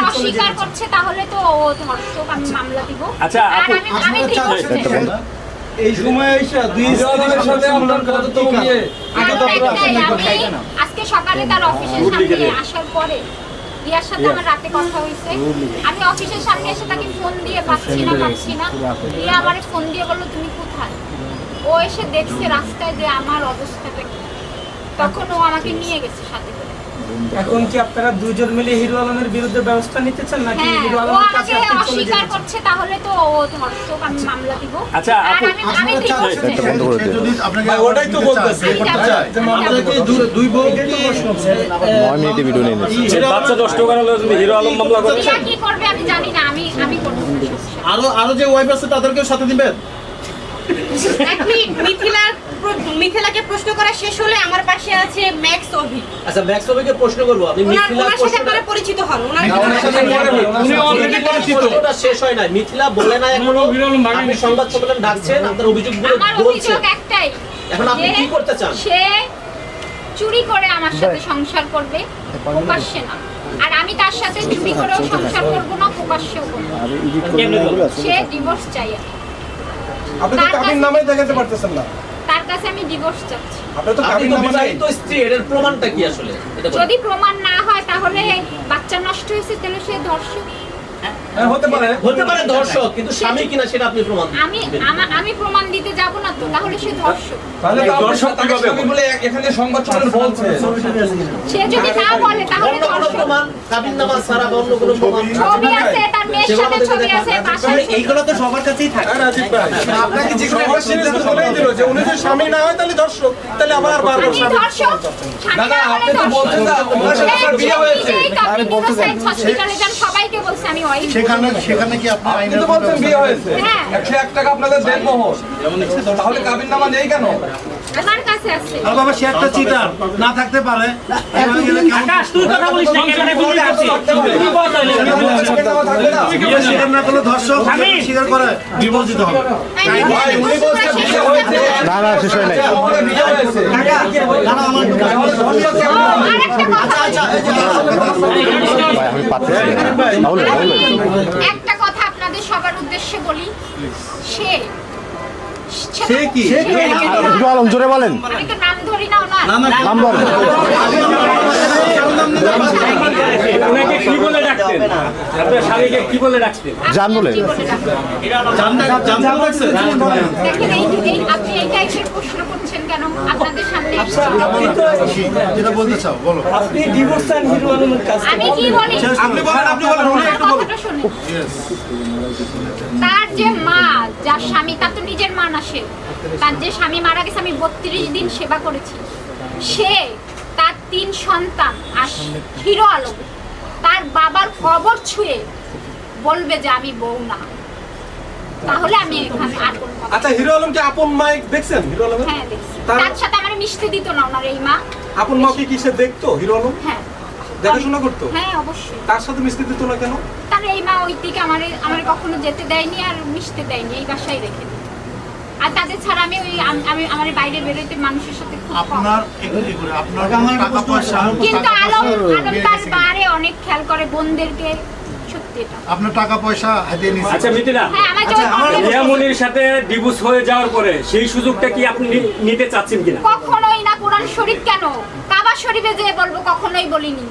অস্বীকার করছে তাহলে তো ও ধর্ষক, আমি মামলা দিব। আচ্ছা, আর আমি এই সময় এসে দুই জনের সাথে আপনার কততম বিয়ে? আজকে সকালে তার অফিসের সামনে আসার পরে রিয়ার সাথে আমার রাতে কথা হয়েছে। আমি অফিসের সামনে এসে তাকে ফোন দিয়ে পাচ্ছি না। রিয়া আমারে ফোন দিয়ে বললো তুমি কোথায়। ও এসে দেখছে রাস্তায় যে আমার অবস্থাটা কি, তখন ও আমাকে নিয়ে গেছে সাথে করে। এখন কি আপনারা দুইজন মিলে হিরো আলমের বিরুদ্ধে ব্যবস্থা নিতে চান নাকি হ্যাঁ, হিরো ও আলমের কাছে আমাকে আপনি চলে অস্বীকার যাবেন? করছে তাহলে তো ও ধর্ষক, আমি মামলা দিব। আচ্ছা, আর আপু, আমি divorce চাই। যদি আপনাকে ওটাই তো বলতেছি। দুই বউ কি 9 মিনিটে ভিডিও নিয়ে নিচ্ছি। বাচ্চা 10 টাকা হলে তুমি হিরো আলম মামলা করছো? রিয়া কি করবে আমি জানি না, আমি করব না সমস্যা। আরো যে ওয়াইফ আছে তাদেরকেও সাথে দিবেন? এক মিনিট, মিথিলাকে প্রশ্ন করা শেষ হলে আমার পাশে আছে ম্যাক্স অভি। আচ্ছা ম্যাক্স অভিকে প্রশ্ন করব। আপনি মিথিলা ওনার সাথে আপনারা পরিচিত হন। ওনার উনি অলরেডি পরিচিত। প্রশ্নটা শেষ হয় না। মিথিলা বলে না এখনো আপনি সংবাদ সম্মেলন ডাকছেন, আপনার অভিযোগগুলো আমার বলছেন। অভিযোগ একটাই, এখন আপনি যে কি করতে চান? সে চুরি করে আমার সাথে সংসার করবে, প্রকাশ্যে না। আর আমি তার সাথে চুরি করেও সংসার করব না, প্রকাশ্যেও করব না। সে ডিভোর্স চাই আমি। আপনি তো কাবিন নামে দেখাতে পারতেছেন না। তার কাছে আমি ডিভোর্স চাচ্ছি। আপনি তো আপনি কাবিন তো নামে নাই। বিবাহিত স্ত্রী, এর প্রমাণটা কি আসলে? এটা বলুন। যদি প্রমাণ না হয় তাহলে বাচ্চা নষ্ট হয়েছে, তাহলে সে ধর্ষক। হ্যাঁ, হতে পারে দর্শক, কিন্তু স্বামী কিনা সেটা আপনি প্রমাণ দিবেন। আমি প্রমাণ দিতে যাব না তো, তাহলে সে ধর্ষক। তাহলে তো দর্শক তাকে কিভাবে স্বামী বলে এখানে সংবাদ সম্মেলন বলছে। সে যদি না বলে তাহলে অন্য কোনো ধর্ষক। প্রমাণ, কাবিন নামা ছাড়া বা অন্য কোনো প্রমাণ? ছবি আছে, তার মেয়ের সাথে ছবি আছে, বাসায় ছবি। এইগুলো তো সবার কাছেই থাকে। হ্যাঁ, রাজীব ভাই, আপনাকে যে কোনো একটা জিনিস তো বলেই দিল যে উনি যদি স্বামী না হয় তাহলে দর্শক, তাহলে আবার বারবার আমি স্বামী। ধর্ষক, স্বামী না হলে আপনি তো বলছেন না, ওনার সাথে আপনার বিয়ে হয়েছে। আমি বলতে চাই হসপিটালে যান, সবাইকে বলছি আমি ওই সেখানে কি আপনি আপনি তো বলছেন বিয়ে হয়েছে। হ্যাঁ। 101 টাকা আপনাদের দেন মোহর। তাহলে কাবিন নামা নেই কেন? আমার কাছে আছে। আর বাবা সে একটা চিটার না থাকতে পারে। আকাশ, তুই কথা বলিস না, এখানে ভিডিও আছে। তুমি বল তাহলে। কাবিন নামা থাকবে না? বিয়ে স্বীকার না করলে ধর্ষক, স্বীকার করে ডিভোর্স দিতে হবে। ভাই, উনি বলছেন বিয়ে হয়েছে। না শেষ হয় নাই। আমাদের বিয়ে হয়েছে। আরেকটা কথা, ভাই আমি পাচ্ছি না। তাহলে একটা কথা আপনাদের সবার উদ্দেশ্যে বলি। সে কি? হিরো আলম জোরে বলেন। আমি তো নাম ধরি না ওনার। নাম বলেন। ওনাকে কি বলে ডাকতেন? আপনার স্বামীকে কি বলে ডাকতেন? জান বলে। কি বলে ডাকবেন? দেখেন আপনি এই টাইপের প্রশ্ন করছেন কেন আপনাদের সামনে? যেটা বলতে চাও বলো। আপনি ডিভোর্স চান হিরো আলমের কাছে। আমি কি বলি? আপনি বলেন উনি আমার একটু বলুন। কথাটা শুনুন। তার যে মা, যার স্বামী, তার তো নিজের মা না সে। তার যে স্বামী মারা গেছে, আমি 32 দিন সেবা করেছি। সে তার 3 সন্তান আর হিরো আলম তার বাবার কবর ছুঁয়ে বলবে যে আমি বউ না, তাহলে আমি এখানে আর কোনো কথা। আচ্ছা, হিরো আলম কি আপন মাইক দেখছেন? হিরো আলম হ্যাঁ দেখছি। তার সাথে আমার মিশতে দিত না ওনার এই মা। আপন মা কি কিসে দেখতো হিরো আলম? হ্যাঁ দেখাশোনা করতো? হ্যাঁ অবশ্যই। তার সাথে মিশতে দিত না কেন? তার এই মা ওই দিকে আমার কখনো যেতে দেয়নি আর মিশতে দেয়নি, এই বাসায় রেখে দিত। আর তাদের ছাড়া আমি আমার বাইরে বেরোতে মানুষের সাথে খুব কম। আপনার একটু করে আপনার টাকা পয়সা কিন্তু আলম তার বারে অনেক খেয়াল করে বোনদেরকে, সত্যি এটা। আপনার টাকা পয়সা হাতিয়ে নিছে। আচ্ছা মিথিলা, হ্যাঁ আমার জন্য রিয়ামনির সাথে ডিভোর্স হয়ে যাওয়ার পরে সেই সুযোগটা কি আপনি নিতে চাচ্ছেন কিনা? কখনোই না। কোরআন শরীফ কেন, কাবা শরীফে যে বলবো, কখনোই বলিনি।